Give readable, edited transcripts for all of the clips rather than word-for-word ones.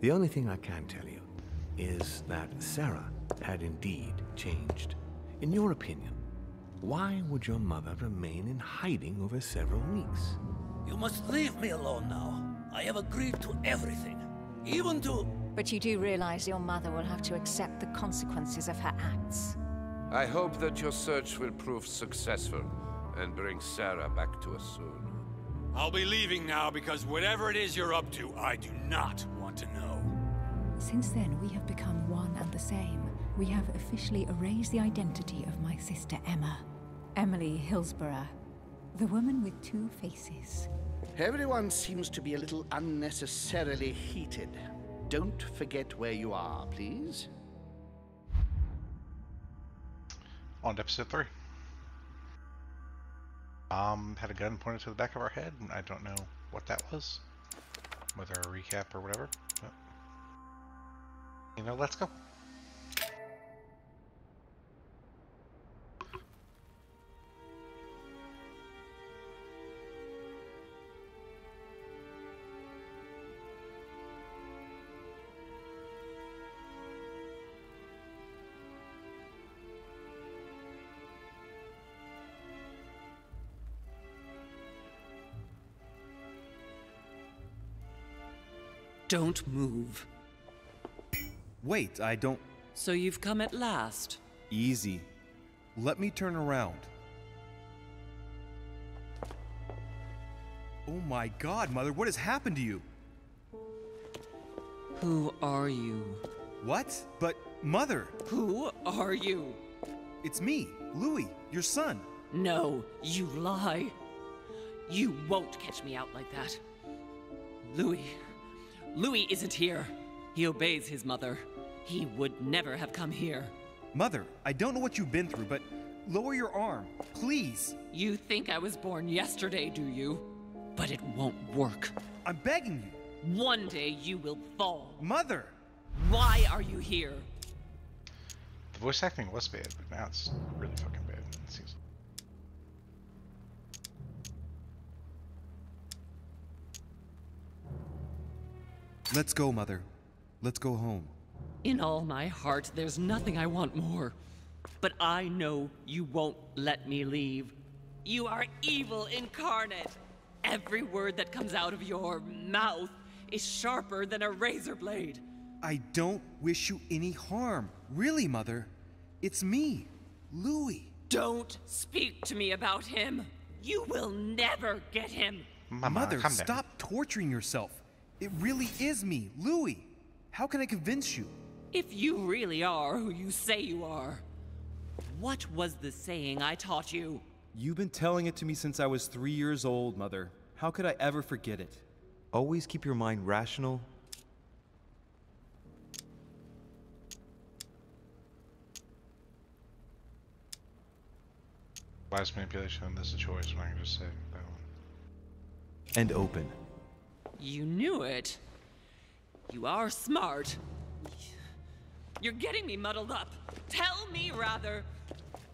The only thing I can tell you is that Sarah had indeed changed. In your opinion, why would your mother remain in hiding over several weeks? You must leave me alone now. I have agreed to everything, even to... But you do realize your mother will have to accept the consequences of her acts. I hope that your search will prove successful and bring Sarah back to us soon. I'll be leaving now because whatever it is you're up to, I do not want to know. Since then, we have become one and the same. We have officially erased the identity of my sister Emma. Emily Hillsborough. The woman with two faces. Everyone seems to be a little unnecessarily heated. Don't forget where you are, please. On to episode 3. Had a gun pointed to the back of our head, and I don't know what that was. Whether a recap or whatever. But, you know, let's go. Don't move. Wait, I don't... So you've come at last. Easy. Let me turn around. Oh my God, Mother, what has happened to you? Who are you? What? But, Mother! Who are you? It's me, Louis, your son. No, you lie. You won't catch me out like that. Louis isn't here. He obeys his mother. He would never have come here. Mother, I don't know what you've been through, but lower your arm, please. You think I was born yesterday, do you? But it won't work. I'm begging you. One day you will fall. Mother! Why are you here? The voice acting was bad, but now it's really fucking bad. It seems. Let's go, Mother. Let's go home. In all my heart, there's nothing I want more. But I know you won't let me leave. You are evil incarnate. Every word that comes out of your mouth is sharper than a razor blade. I don't wish you any harm. Really, Mother. It's me, Louis. Don't speak to me about him. You will never get him. Mother, stop torturing yourself. It really is me, Louis. How can I convince you? If you really are who you say you are, what was the saying I taught you? You've been telling it to me since I was 3 years old, Mother. How could I ever forget it? Always keep your mind rational. Wise manipulation, this is a choice, what I can just say that one. And open. You knew it. You are smart. You're getting me muddled up. Tell me, rather,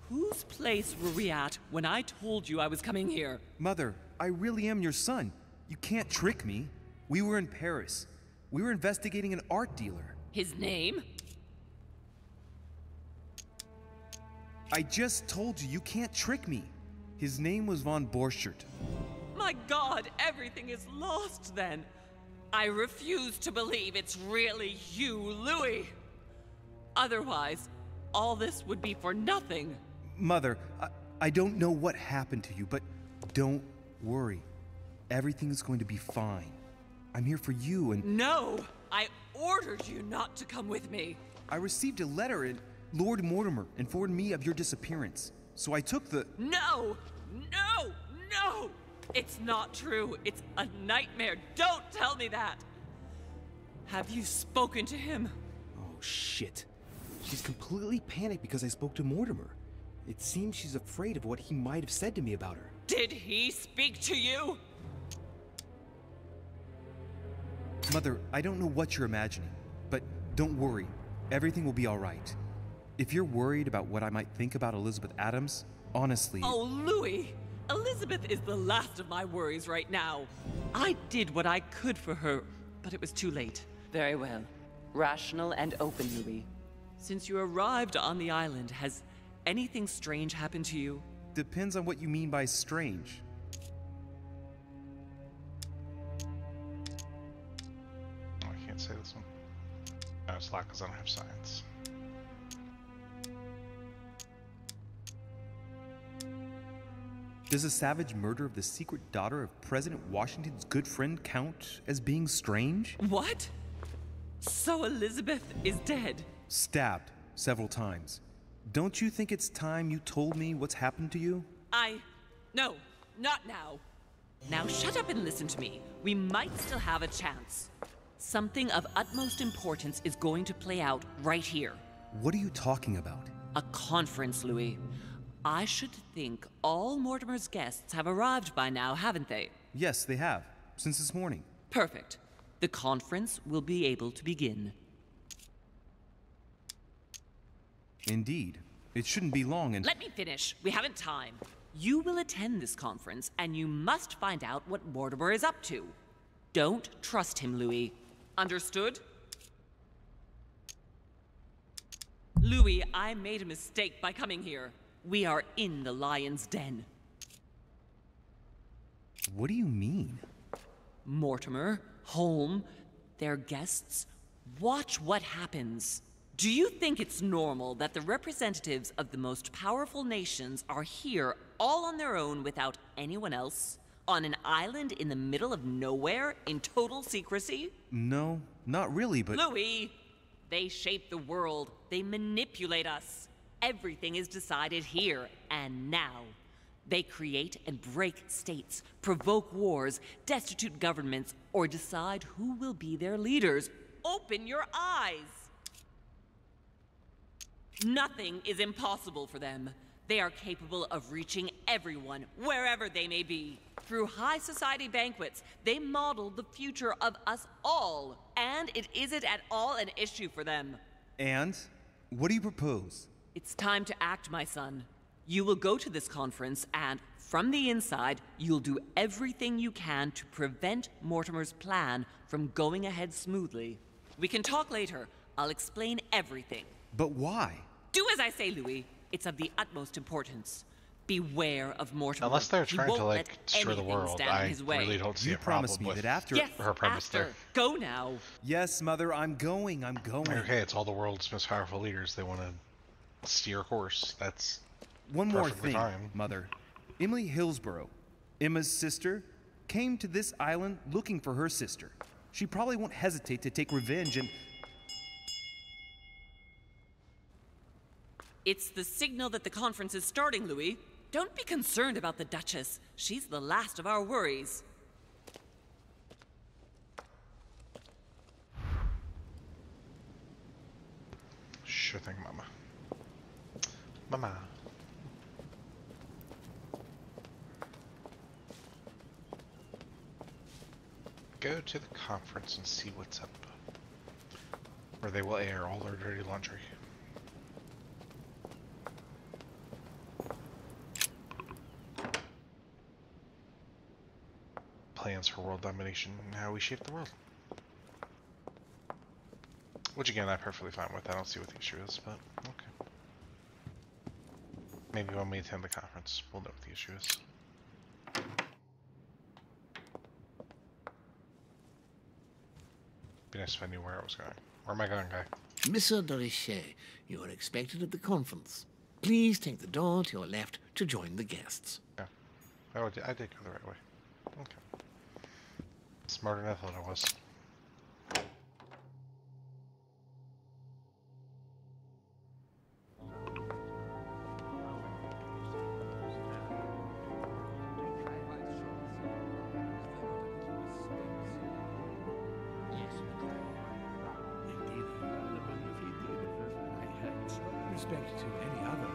whose place were we at when I told you I was coming here? Mother, I really am your son. You can't trick me. We were in Paris. We were investigating an art dealer. His name? I just told you, you can't trick me. His name was von Borchert. My God, everything is lost then. I refuse to believe it's really you, Louis. Otherwise, all this would be for nothing. Mother, I don't know what happened to you, but don't worry. Everything's going to be fine. I'm here for you and... No! I ordered you not to come with me. I received a letter and Lord Mortimer informed me of your disappearance. So I took the... No! No! No! It's not true. It's a nightmare. Don't tell me that. Have you spoken to him? Oh, shit. She's completely panicked because I spoke to Mortimer. It seems she's afraid of what he might have said to me about her. Did he speak to you? Mother, I don't know what you're imagining, but don't worry. Everything will be all right. If you're worried about what I might think about Elizabeth Adams, honestly... Oh, Louis! Elizabeth is the last of my worries right now. I did what I could for her, but it was too late. Very well. Rational and open, Louis. Since you arrived on the island, has anything strange happened to you? Depends on what you mean by strange. Oh, I can't say this one. No, it's locked because I don't have science. Does a savage murder of the secret daughter of President Washington's good friend count as being strange? What? So Elizabeth is dead? Stabbed several times. Don't you think it's time you told me what's happened to you? No, not now. Now shut up and listen to me. We might still have a chance. Something of utmost importance is going to play out right here. What are you talking about? A conference, Louis. I should think all Mortimer's guests have arrived by now, haven't they? Yes, they have. Since this morning. Perfect. The conference will be able to begin. Indeed. It shouldn't be long and— Let me finish. We haven't time. You will attend this conference, and you must find out what Mortimer is up to. Don't trust him, Louis. Understood? Louis, I made a mistake by coming here. We are in the lion's den. What do you mean? Mortimer, Holm, their guests. Watch what happens. Do you think it's normal that the representatives of the most powerful nations are here all on their own without anyone else? On an island in the middle of nowhere in total secrecy? No, not really, but— Louis! They shape the world. They manipulate us. Everything is decided here and now. They create and break states, provoke wars, destitute governments, or decide who will be their leaders. Open your eyes! Nothing is impossible for them. They are capable of reaching everyone, wherever they may be. Through high society banquets, they model the future of us all, and it isn't at all an issue for them. And? What do you propose? It's time to act, my son. You will go to this conference, and from the inside, you'll do everything you can to prevent Mortimer's plan from going ahead smoothly. We can talk later. I'll explain everything. But why? Do as I say, Louis. It's of the utmost importance. Beware of Mortimer. Unless they're He trying won't to, let like, destroy the anything world, stand in I his way. really don't see You a problem promised me with that after— Yes, her premise after. there. Go now. Yes, Mother, I'm going. Okay, it's all the world's most powerful leaders. They want to steer a course. That's One more perfectly thing, fine. Mother. Emily Hillsborough, Emma's sister, came to this island looking for her sister. She probably won't hesitate to take revenge and— It's the signal that the conference is starting, Louis. Don't be concerned about the Duchess. She's the last of our worries. Sure thing, Mama. Mama. Go to the conference and see what's up. Where they will air all their dirty laundry. Plans for world domination and how we shape the world. Which again, I'm perfectly fine with. I don't see what the issue is, but okay. Maybe when we attend the conference, we'll know what the issue is. Be nice if I knew where I was going. Where am I going, guy? Monsieur de Richet, you are expected at the conference. Please take the door to your left to join the guests. Yeah. Oh, I did go the right way. Okay. Smarter than I thought I was. Respect to any other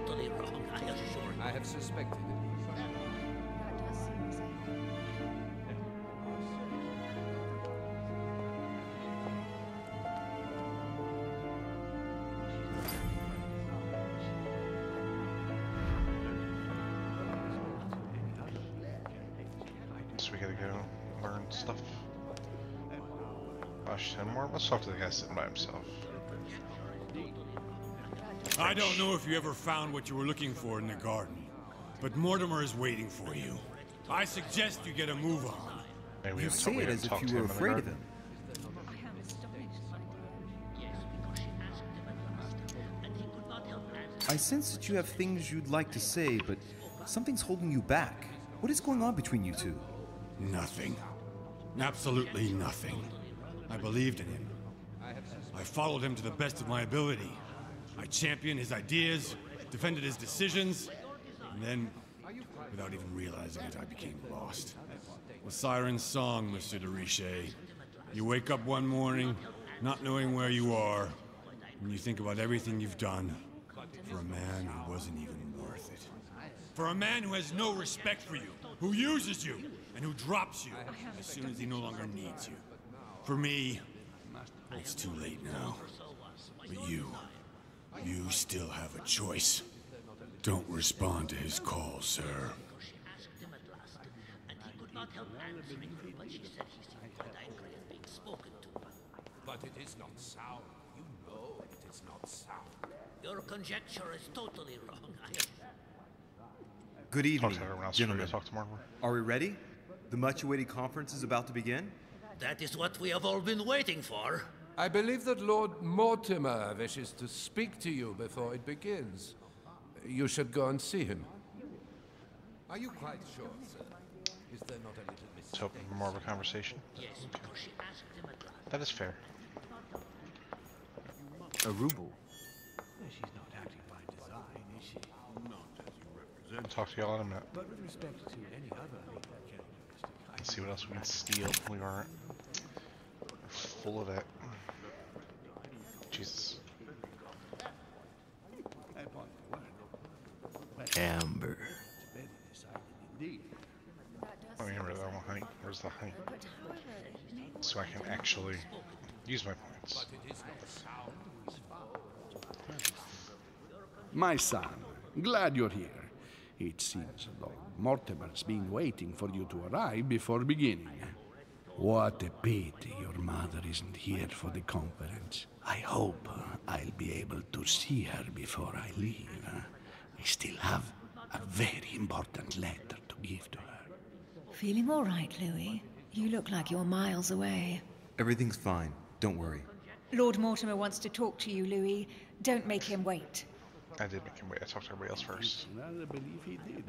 Totally wrong, I assure you. I have suspected it. That does seem the same. So we gotta go learn stuff. Gosh, and more. Let's talk to the guy sitting by himself. I don't know if you ever found what you were looking for in the garden, but Mortimer is waiting for you. I suggest you get a move on. Maybe You say it as if you were afraid of him. I sense that you have things you'd like to say, but something's holding you back. What is going on between you two? Nothing. Absolutely nothing. I believed in him. I followed him to the best of my ability. I championed his ideas, defended his decisions, and then, without even realizing it, I became lost. The siren's song, Monsieur de Richet. You wake up one morning, not knowing where you are, and you think about everything you've done for a man who wasn't even worth it. For a man who has no respect for you, who uses you, and who drops you as soon as he no longer needs you. For me, it's too late now. But you still have a choice. Don't respond to his call, sir. But it is not sound. You know it is not sound. Your conjecture is totally wrong. Good evening, Talk to everyone else. gentlemen. Talk to Mortimer. Are we ready? The much-awaited conference is about to begin? That is what we have all been waiting for. I believe that Lord Mortimer wishes to speak to you before it begins. You should go and see him. Are you quite sure, sir? Is there not a little mistake? Let's hope for more of a conversation. Yes, because she asked him at last. That is fair. A ruble? She's not acting by design, is she? Not as you represent. Talk to y'all in a minute. But with respect to any other characteristic, Let's see what else we can steal. We aren't full of it. Jesus. Amber. Oh, remember that one, honey. Where's the honey? So I can actually use my points. My son, glad you're here. It seems Lord Mortimer's been waiting for you to arrive before beginning. What a pity your mother isn't here for the conference. I hope I'll be able to see her before I leave. I still have a very important letter to give to her. Feeling all right, Louis? You look like you're miles away. Everything's fine. Don't worry. Lord Mortimer wants to talk to you, Louis. Don't make him wait. I did make him wait. I talked to everybody else first. I believe he did.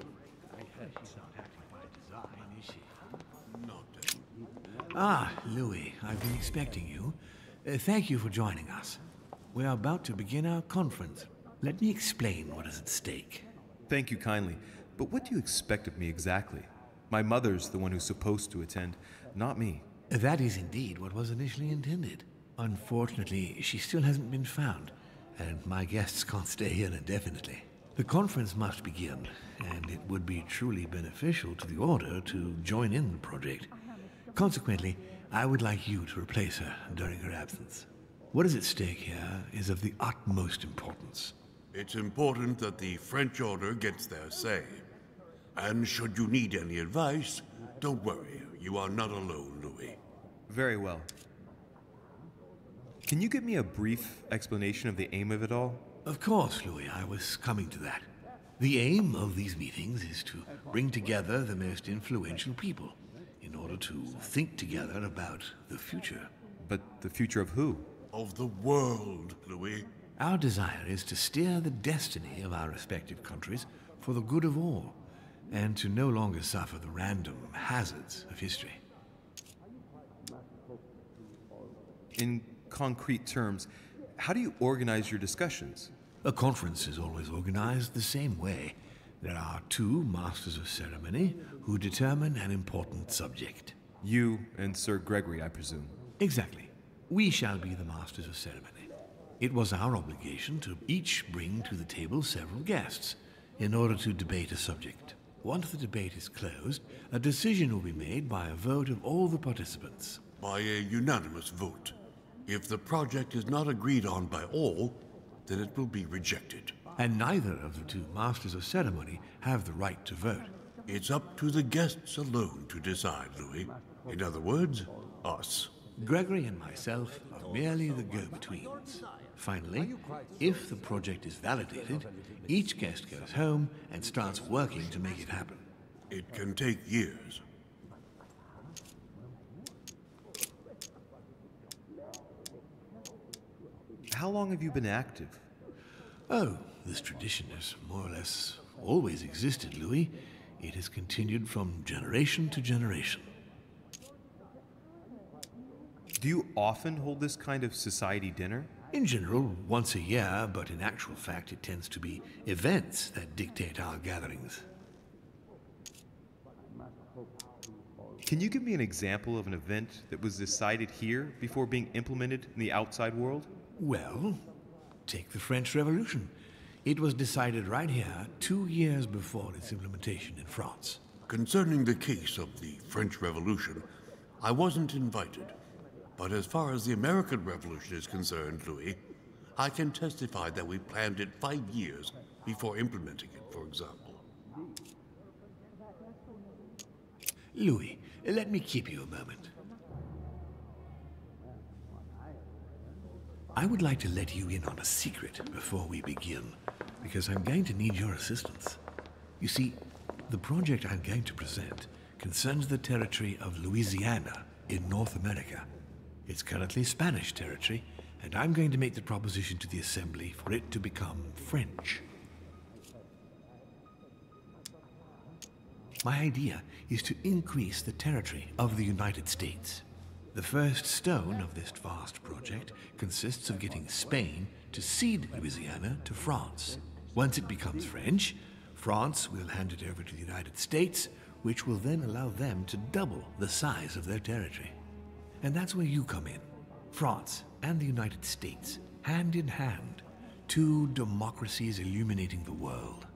Ah, Louis, I've been expecting you. Thank you for joining us. We are about to begin our conference. Let me explain what is at stake. Thank you kindly. But what do you expect of me exactly? My mother's the one who's supposed to attend, not me. That is indeed what was initially intended. Unfortunately, she still hasn't been found, and my guests can't stay here indefinitely. The conference must begin, and it would be truly beneficial to the Order to join in the project. Consequently, I would like you to replace her during her absence. What is at stake here is of the utmost importance. It's important that the French Order gets their say. And should you need any advice, don't worry. You are not alone, Louis. Very well. Can you give me a brief explanation of the aim of it all? Of course, Louis, I was coming to that. The aim of these meetings is to bring together the most influential people in order to think together about the future. But the future of who? Of the world, Louis. Our desire is to steer the destiny of our respective countries for the good of all, and to no longer suffer the random hazards of history. In concrete terms, how do you organize your discussions? A conference is always organized the same way. There are two masters of ceremony who determine an important subject. You and Sir Gregory, I presume. Exactly. We shall be the masters of ceremony. It was our obligation to each bring to the table several guests in order to debate a subject. Once the debate is closed, a decision will be made by a vote of all the participants. By a unanimous vote. If the project is not agreed on by all, then it will be rejected. And neither of the two masters of ceremony have the right to vote. It's up to the guests alone to decide, Louis. In other words, us. Gregory and myself are merely the go-betweens. Finally, if the project is validated, each guest goes home and starts working to make it happen. It can take years. How long have you been active? Oh, this tradition has more or less always existed, Louis. It has continued from generation to generation. Do you often hold this kind of society dinner? In general, once a year, but in actual fact it tends to be events that dictate our gatherings. Can you give me an example of an event that was decided here before being implemented in the outside world? Well, take the French Revolution. It was decided right here 2 years before its implementation in France. Concerning the case of the French Revolution, I wasn't invited. But as far as the American Revolution is concerned, Louis, I can testify that we planned it 5 years before implementing it, for example. Louis, let me keep you a moment. I would like to let you in on a secret before we begin, because I'm going to need your assistance. You see, the project I'm going to present concerns the territory of Louisiana in North America. It's currently Spanish territory, and I'm going to make the proposition to the Assembly for it to become French. My idea is to increase the territory of the United States. The first stone of this vast project consists of getting Spain to cede Louisiana to France. Once it becomes French, France will hand it over to the United States, which will then allow them to double the size of their territory. And that's where you come in. France and the United States, hand in hand, two democracies illuminating the world.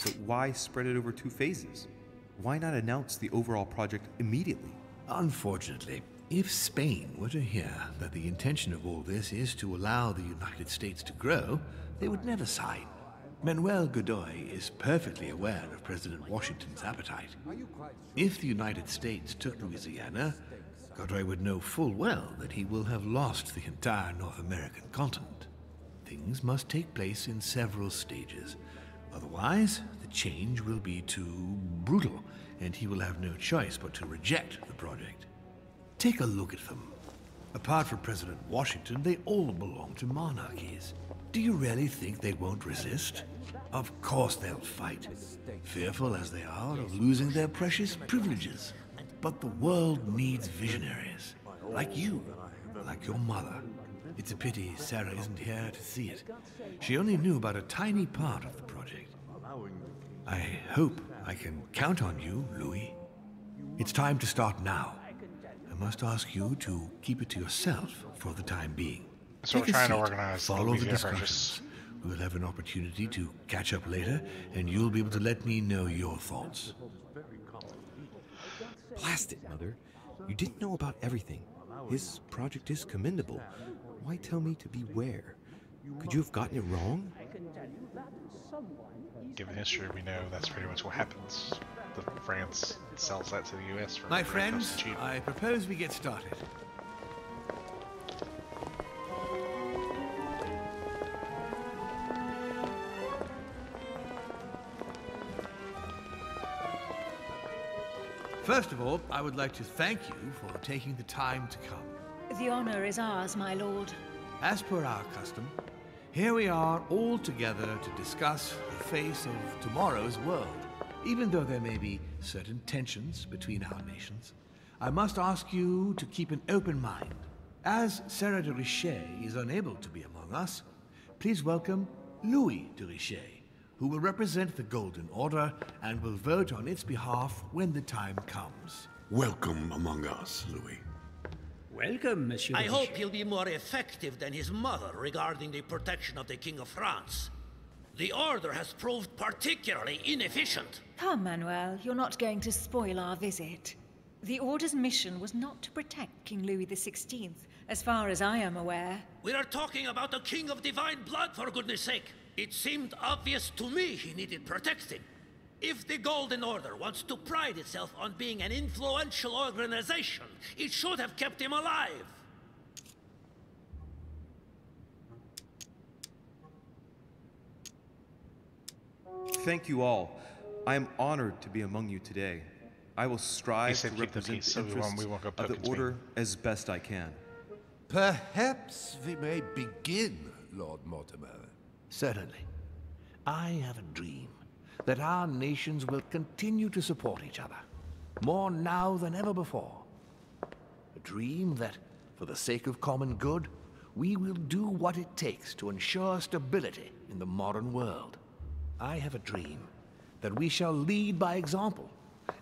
But why spread it over 2 phases? Why not announce the overall project immediately? Unfortunately, if Spain were to hear that the intention of all this is to allow the United States to grow, they would never sign. Manuel Godoy is perfectly aware of President Washington's appetite. If the United States took Louisiana, Godoy would know full well that he will have lost the entire North American continent. Things must take place in several stages. Otherwise, the change will be too brutal, and he will have no choice but to reject the project. Take a look at them. Apart from President Washington, they all belong to monarchies. Do you really think they won't resist? Of course they'll fight, fearful as they are of losing their precious privileges. But the world needs visionaries, like you, like your mother. It's a pity Sarah isn't here to see it. She only knew about a tiny part of the project. I hope I can count on you, Louis. It's time to start now. I must ask you to keep it to yourself for the time being. So we're trying to organize follow the discussions. discussions. We'll have an opportunity to catch up later, and you'll be able to let me know your thoughts. Blast it, Mother. You didn't know about everything. His project is commendable. Why tell me to beware? Could you have gotten it wrong? Given history, we know that's pretty much what happens. France sells that to the US for My very close friends, to cheap. I propose we get started. First of all, I would like to thank you for taking the time to come. The honor is ours, my lord. As per our custom, here we are all together to discuss the face of tomorrow's world. Even though there may be certain tensions between our nations, I must ask you to keep an open mind. As Sarah de Richet is unable to be among us, please welcome Louis de Richet, who will represent the Golden Order and will vote on its behalf when the time comes. Welcome among us, Louis. Welcome, Monsieur. I hope he'll be more effective than his mother regarding the protection of the King of France. The Order has proved particularly inefficient. Come, Manuel, you're not going to spoil our visit. The Order's mission was not to protect King Louis XVI, as far as I am aware. We are talking about a king of divine blood, for goodness sake. It seemed obvious to me he needed protecting. If the Golden Order wants to pride itself on being an influential organization, it should have kept him alive. Thank you all. I am honored to be among you today. I will strive to represent the interests of the Order as best I can. Perhaps we may begin, Lord Mortimer. Certainly. I have a dream that our nations will continue to support each other, more now than ever before. A dream that, for the sake of common good, we will do what it takes to ensure stability in the modern world. I have a dream that we shall lead by example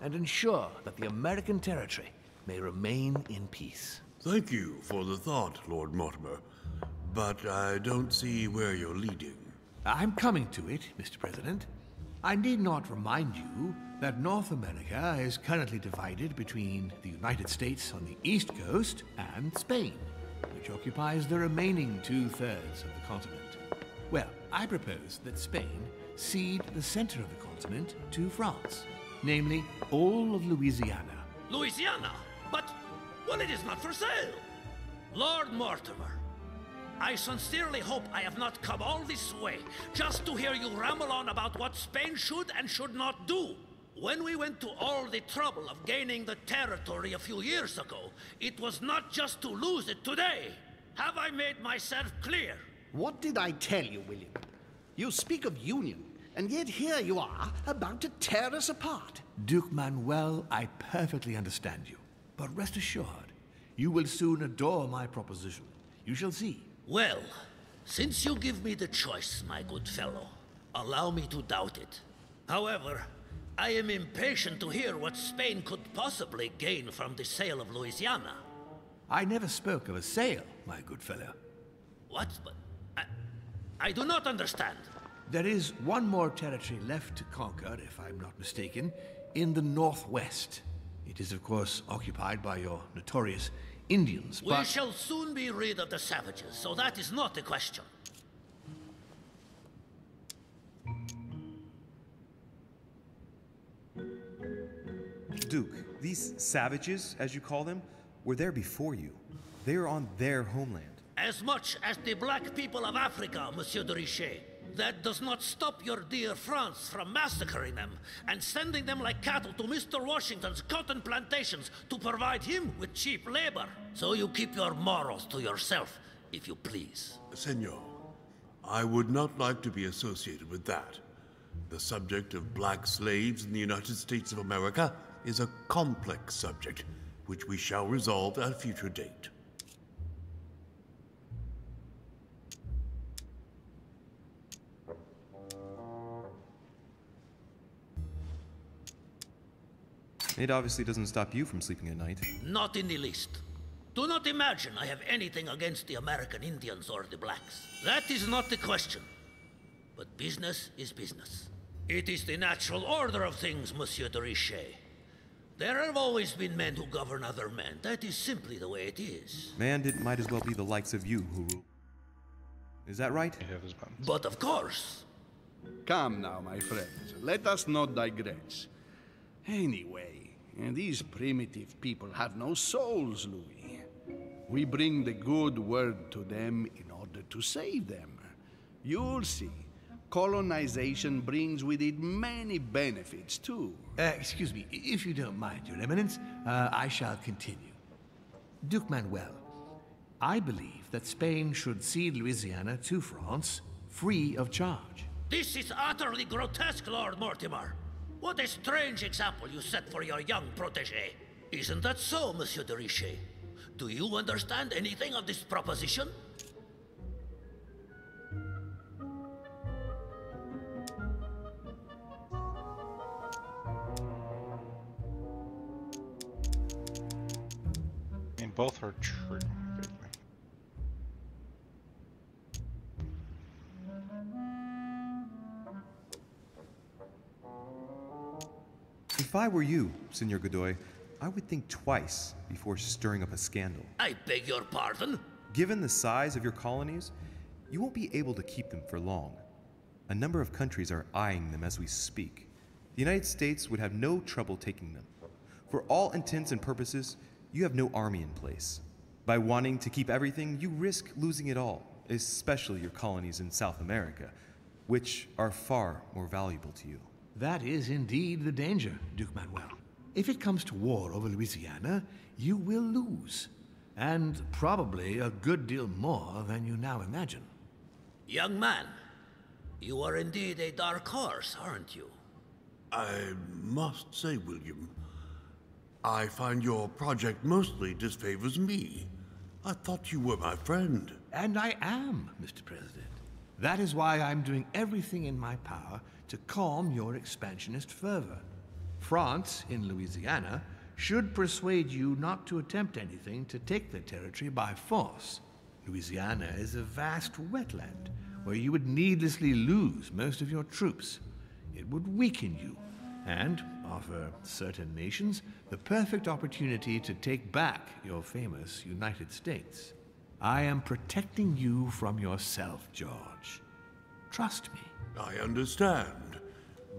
and ensure that the American territory may remain in peace. Thank you for the thought, Lord Mortimer, but I don't see where you're leading. I'm coming to it, Mr. President. I need not remind you that North America is currently divided between the United States on the east coast and Spain, which occupies the remaining 2/3 of the continent. Well, I propose that Spain cede the center of the continent to France, namely all of Louisiana. Louisiana? But, well, it is not for sale. Lord Mortimer, I sincerely hope I have not come all this way just to hear you ramble on about what Spain should and should not do. When we went to all the trouble of gaining the territory a few years ago, it was not just to lose it today. Have I made myself clear? What did I tell you, William? You speak of union, and yet here you are, about to tear us apart. Duke Manuel, I perfectly understand you. But rest assured, you will soon adore my proposition. You shall see. Well, since you give me the choice, my good fellow, allow me to doubt it. However, I am impatient to hear what Spain could possibly gain from the sale of Louisiana. I never spoke of a sale, my good fellow. What? But I do not understand. There is one more territory left to conquer, if I'm not mistaken, in the northwest. It is, of course, occupied by your notorious Indians, but... We shall soon be rid of the savages, so that is not the question. Duke, these savages, as you call them, were there before you. They are on their homeland. As much as the black people of Africa, Monsieur de Richet. That does not stop your dear France from massacring them and sending them like cattle to Mr. Washington's cotton plantations to provide him with cheap labor. So you keep your morals to yourself, if you please. Senor, I would not like to be associated with that. The subject of black slaves in the United States of America is a complex subject, which we shall resolve at a future date. It obviously doesn't stop you from sleeping at night. Not in the least. Do not imagine I have anything against the American Indians or the blacks. That is not the question. But business is business. It is the natural order of things, Monsieur de Richet. There have always been men who govern other men. That is simply the way it is. Might as well be the likes of you who rule. Is that right? But of course. Come now, my friends. Let us not digress. Anyway, these primitive people have no souls, Louis. We bring the good word to them in order to save them. You'll see. Colonization brings with it many benefits, too. Excuse me, if you don't mind, Your Eminence, I shall continue. Duke Manuel, I believe that Spain should cede Louisiana to France free of charge. This is utterly grotesque, Lord Mortimer. What a strange example you set for your young protégé. Isn't that so, Monsieur de Richet? Do you understand anything of this proposition? And both are true. If I were you, Senor Godoy, I would think twice before stirring up a scandal. I beg your pardon? Given the size of your colonies, you won't be able to keep them for long. A number of countries are eyeing them as we speak. The United States would have no trouble taking them. For all intents and purposes, you have no army in place. By wanting to keep everything, you risk losing it all, especially your colonies in South America, which are far more valuable to you. That is indeed the danger, Duke Manuel. If it comes to war over Louisiana, you will lose. And probably a good deal more than you now imagine. Young man, you are indeed a dark horse, aren't you? I must say, William, I find your project mostly disfavors me. I thought you were my friend. And I am, Mr. President. That is why I'm doing everything in my power to calm your expansionist fervor. France, in Louisiana, should persuade you not to attempt anything to take the territory by force. Louisiana is a vast wetland where you would needlessly lose most of your troops. It would weaken you and offer certain nations the perfect opportunity to take back your famous United States. I am protecting you from yourself, George. Trust me. I understand.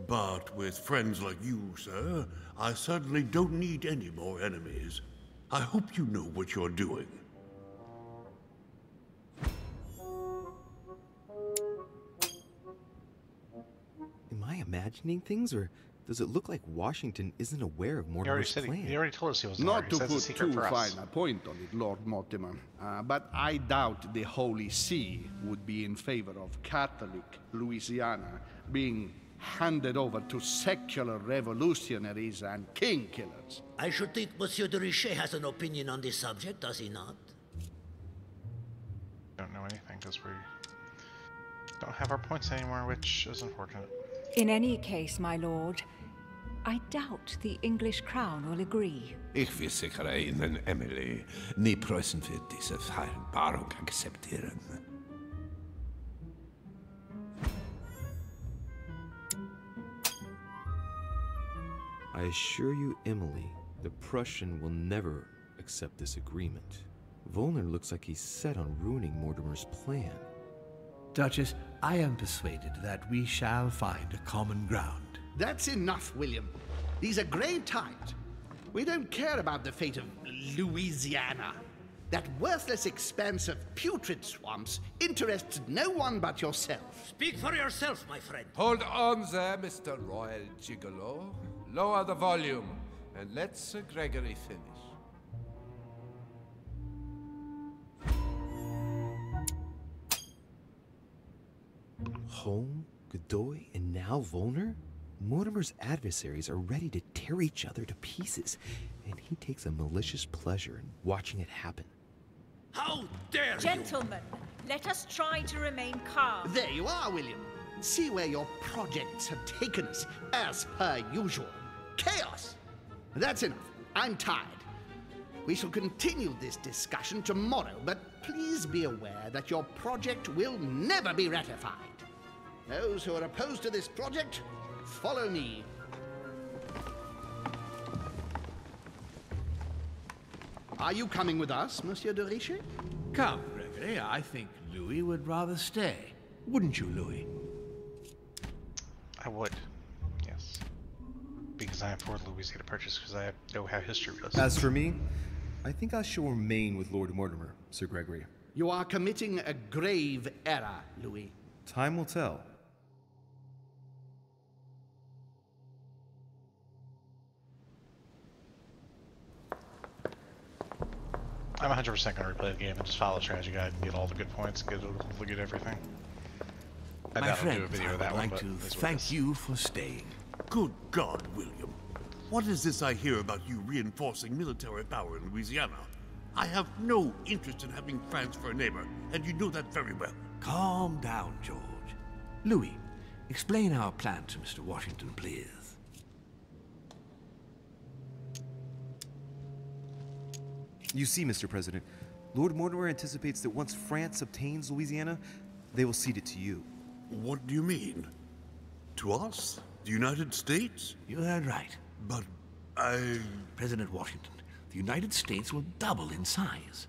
But with friends like you, sir, I certainly don't need any more enemies. I hope you know what you're doing. Am I imagining things, or does it look like Washington isn't aware of Mortimer's plan? He already told us he wasn't Not aware. to He says put it's a secret too for us. fine a point on it, Lord Mortimer, but I doubt the Holy See would be in favor of Catholic Louisiana being handed over to secular revolutionaries and king killers. I should think Monsieur de Richet has an opinion on this subject, does he not? Don't know anything because we don't have our points anymore, which is unfortunate. In any case, my lord, I doubt the English crown will agree. Ich versichere Ihnen, Emily, nie Preußen wird diese Vereinbarung akzeptieren. I assure you, Emily, the Prussian will never accept this agreement. Volner looks like he's set on ruining Mortimer's plan. Duchess, I am persuaded that we shall find a common ground. That's enough, William. These are grave times. We don't care about the fate of Louisiana. That worthless expanse of putrid swamps interests no one but yourself. Speak for yourself, my friend. Hold on there, Mr. Royal Gigolo. Lower the volume, and let Sir Gregory finish. Holm, Godoy, and now Volner? Mortimer's adversaries are ready to tear each other to pieces, and he takes a malicious pleasure in watching it happen. How dare you! Gentlemen, let us try to remain calm. There you are, William. See where your projects have taken us, as per usual. Chaos! That's enough. I'm tired. We shall continue this discussion tomorrow, but please be aware that your project will never be ratified. Those who are opposed to this project, follow me. Are you coming with us, Monsieur de Richet? Come, Gregory. I think Louis would rather stay. Wouldn't you, Louis? I would, yes. Because I am for Louis to purchase because I know how history goes. As for me, I think I shall remain with Lord Mortimer, Sir Gregory. You are committing a grave error, Louis. Time will tell. I'm 100% going to replay the game and just follow the strategy guide and get all the good points and look at everything. I My doubt I'll do a friends, video I of would that one, like but to it's what it thank is. you for staying. Good God, William. What is this I hear about you reinforcing military power in Louisiana? I have no interest in having France for a neighbor, and you know that very well. Calm down, George. Louis, explain our plan to Mr. Washington, please. You see, Mr. President, Lord Mortimer anticipates that once France obtains Louisiana, they will cede it to you. What do you mean? To us? The United States? You heard right. But President Washington, the United States will double in size.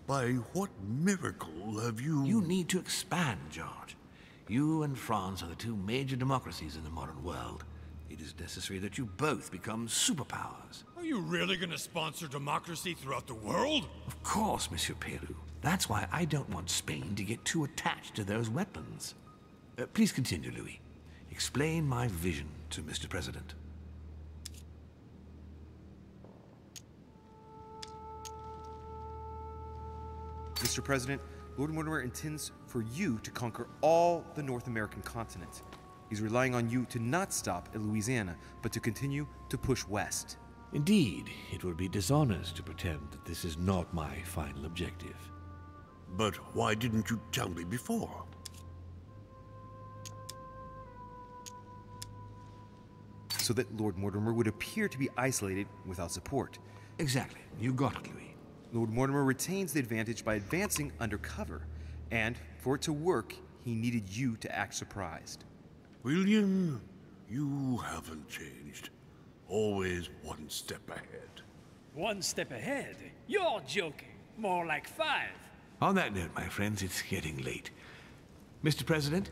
By what miracle have you... You need to expand, George. You and France are the two major democracies in the modern world. It is necessary that you both become superpowers. Are you really going to sponsor democracy throughout the world? Of course, Monsieur Peru. That's why I don't want Spain to get too attached to those weapons. Please continue, Louis. Explain my vision to Mr. President. Mr. President, Lord Mortimer intends for you to conquer all the North American continent. He's relying on you to not stop at Louisiana, but to continue to push west. Indeed, it would be dishonest to pretend that this is not my final objective. But why didn't you tell me before? So that Lord Mortimer would appear to be isolated without support. Exactly. You got it, Louis. Lord Mortimer retains the advantage by advancing undercover, and for it to work, he needed you to act surprised. William, you haven't changed. Always one step ahead. One step ahead? You're joking. More like 5. On that note, my friends, it's getting late. Mr. President,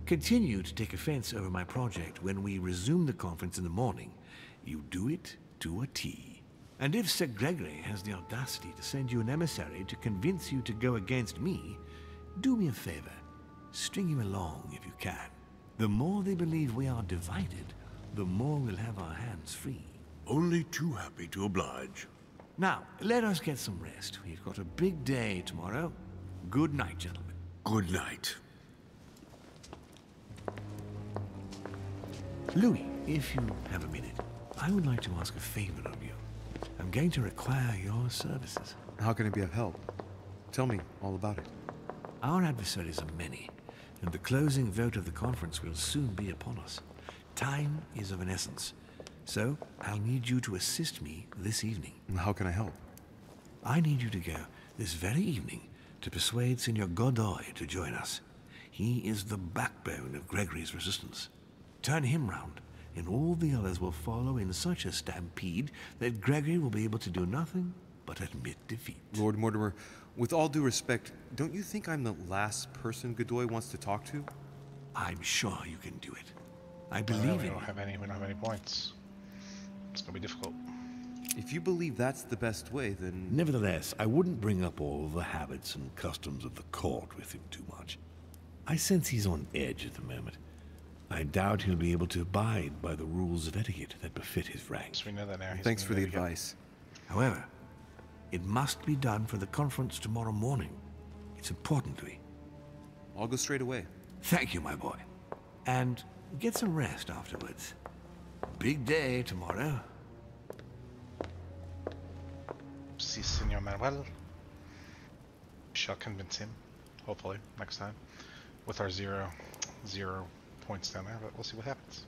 continue to take offense over my project when we resume the conference in the morning. You do it to a T. And if Sir Gregory has the audacity to send you an emissary to convince you to go against me, do me a favor. String him along if you can. The more they believe we are divided, the more we'll have our hands free. Only too happy to oblige. Now, let us get some rest. We've got a big day tomorrow. Good night, gentlemen. Good night. Louis, if you have a minute, I would like to ask a favor of you. I'm going to require your services. How can I be of help? Tell me all about it. Our adversaries are many, and the closing vote of the conference will soon be upon us. Time is of an essence, so I'll need you to assist me this evening. How can I help? I need you to go this very evening to persuade Senor Godoy to join us. He is the backbone of Gregory's resistance. Turn him round, and all the others will follow in such a stampede that Gregory will be able to do nothing but admit defeat. Lord Mortimer, with all due respect, don't you think I'm the last person Godoy wants to talk to? I'm sure you can do it. I believe in you. We don't have any points. It's gonna be difficult. If you believe that's the best way, then... Nevertheless, I wouldn't bring up all the habits and customs of the court with him too much. I sense he's on edge at the moment. I doubt he'll be able to abide by the rules of etiquette that befit his rank. So we know that now. Thanks for the advice. However, it must be done for the conference tomorrow morning. It's important, Louis. I'll go straight away. Thank you, my boy. And get some rest afterwards. Big day tomorrow. Si, Senor Manuel. Shall convince him, hopefully, next time. With our zero points down there, but we'll see what happens.